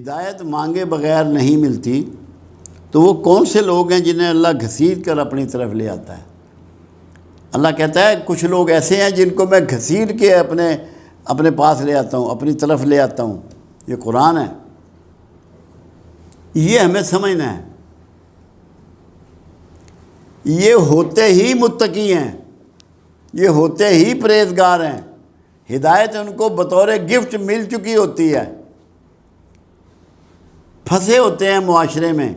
ہدایت مانگے بغیر نہیں ملتی تو وہ کون سے لوگ ہیں جنہیں اللہ گھسیٹ کر اپنی طرف لے آتا ہے؟ اللہ کہتا ہے کچھ لوگ ایسے ہیں جن کو میں گھسیٹ کے اپنے پاس لے آتا ہوں، اپنی طرف لے آتا ہوں۔ یہ قرآن ہے، یہ ہمیں سمجھنا ہے۔ یہ ہوتے ہی متقی ہیں، یہ ہوتے ہی پرہیزگار ہیں، ہدایت ان کو بطور گفٹ مل چکی ہوتی ہے، پھنسے ہوتے ہیں معاشرے میں۔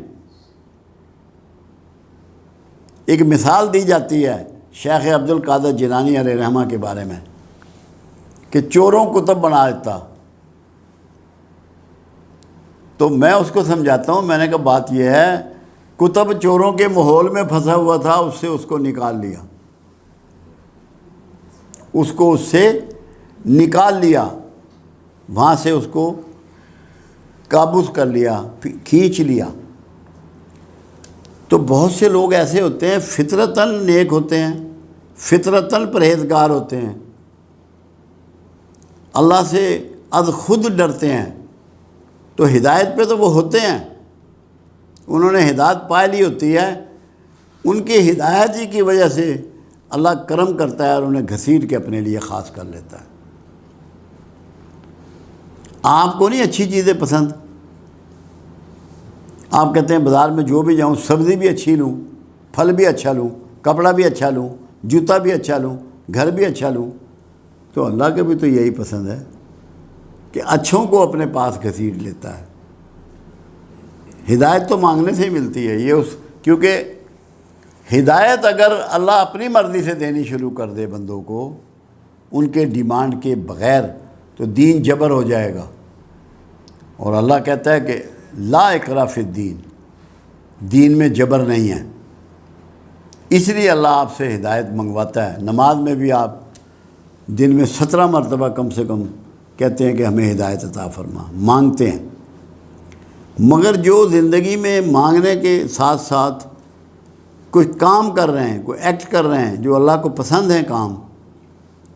ایک مثال دی جاتی ہے شیخ عبد القادر جیلانی علیہ رحمہ کے بارے میں کہ چوروں کتب بنا دیتا، تو میں اس کو سمجھاتا ہوں، میں نے کہا بات یہ ہے کتب چوروں کے ماحول میں پھنسا ہوا تھا، اس کو نکال لیا، اس سے نکال لیا، وہاں سے اس کو قابض کر لیا، کھینچ لیا۔ تو بہت سے لوگ ایسے ہوتے ہیں فطرتاً نیک ہوتے ہیں، فطرتاً پرہیزگار ہوتے ہیں، اللہ سے از خود ڈرتے ہیں، تو ہدایت پہ تو وہ ہوتے ہیں، انہوں نے ہدایت پا لی ہوتی ہے، ان کی ہدایت ہی کی وجہ سے اللہ کرم کرتا ہے اور انہیں گھسیٹ کے اپنے لیے خاص کر لیتا ہے۔ آپ کو نہیں اچھی چیزیں پسند، آپ کہتے ہیں بازار میں جو بھی جاؤں سبزی بھی اچھی لوں، پھل بھی اچھا لوں، کپڑا بھی اچھا لوں، جوتا بھی اچھا لوں، گھر بھی اچھا لوں، تو اللہ کے بھی تو یہی پسند ہے کہ اچھوں کو اپنے پاس گھسیٹ لیتا ہے۔ ہدایت تو مانگنے سے ہی ملتی ہے، کیونکہ ہدایت اگر اللہ اپنی مرضی سے دینی شروع کر دے بندوں کو ان کے ڈیمانڈ کے بغیر تو دین جبر ہو جائے گا، اور اللہ کہتا ہے کہ لا اکراہ فی الدین، دین میں جبر نہیں ہے۔ اس لیے اللہ آپ سے ہدایت منگواتا ہے۔ نماز میں بھی آپ دن میں 17 مرتبہ کم سے کم کہتے ہیں کہ ہمیں ہدایت عطا فرما، مانگتے ہیں۔ مگر جو زندگی میں مانگنے کے ساتھ ساتھ کچھ کام کر رہے ہیں، کوئی ایکٹ کر رہے ہیں جو اللہ کو پسند ہیں کام،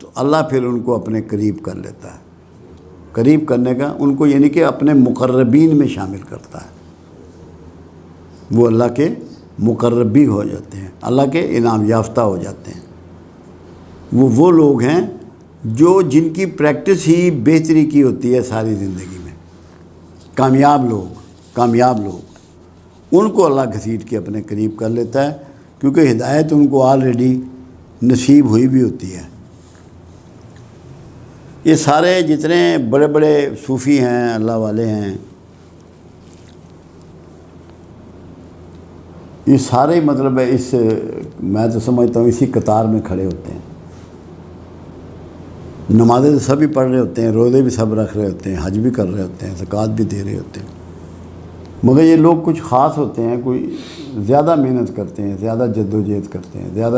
تو اللہ پھر ان کو اپنے قریب کر لیتا ہے۔ قریب کرنے کا ان کو یعنی کہ اپنے مقربین میں شامل کرتا ہے، وہ اللہ کے مقرب بھی ہو جاتے ہیں، اللہ کے انعام یافتہ ہو جاتے ہیں۔ وہ لوگ ہیں جو جن کی پریکٹس ہی بہتری کی ہوتی ہے ساری زندگی میں، کامیاب لوگ، ان کو اللہ گھسیٹ کے اپنے قریب کر لیتا ہے، کیونکہ ہدایت ان کو آلریڈی نصیب ہوئی بھی ہوتی ہے۔ یہ سارے جتنے بڑے بڑے صوفی ہیں، اللہ والے ہیں، یہ سارے مطلب میں تو سمجھتا ہوں اسی قطار میں کھڑے ہوتے ہیں۔ نمازیں تو سب ہی پڑھ رہے ہوتے ہیں، روزے بھی سب رکھ رہے ہوتے ہیں، حج بھی کر رہے ہوتے ہیں، زکوٰۃ بھی دے رہے ہوتے ہیں، مگر یہ لوگ کچھ خاص ہوتے ہیں، کوئی زیادہ محنت کرتے ہیں، زیادہ جد و جہد کرتے ہیں، زیادہ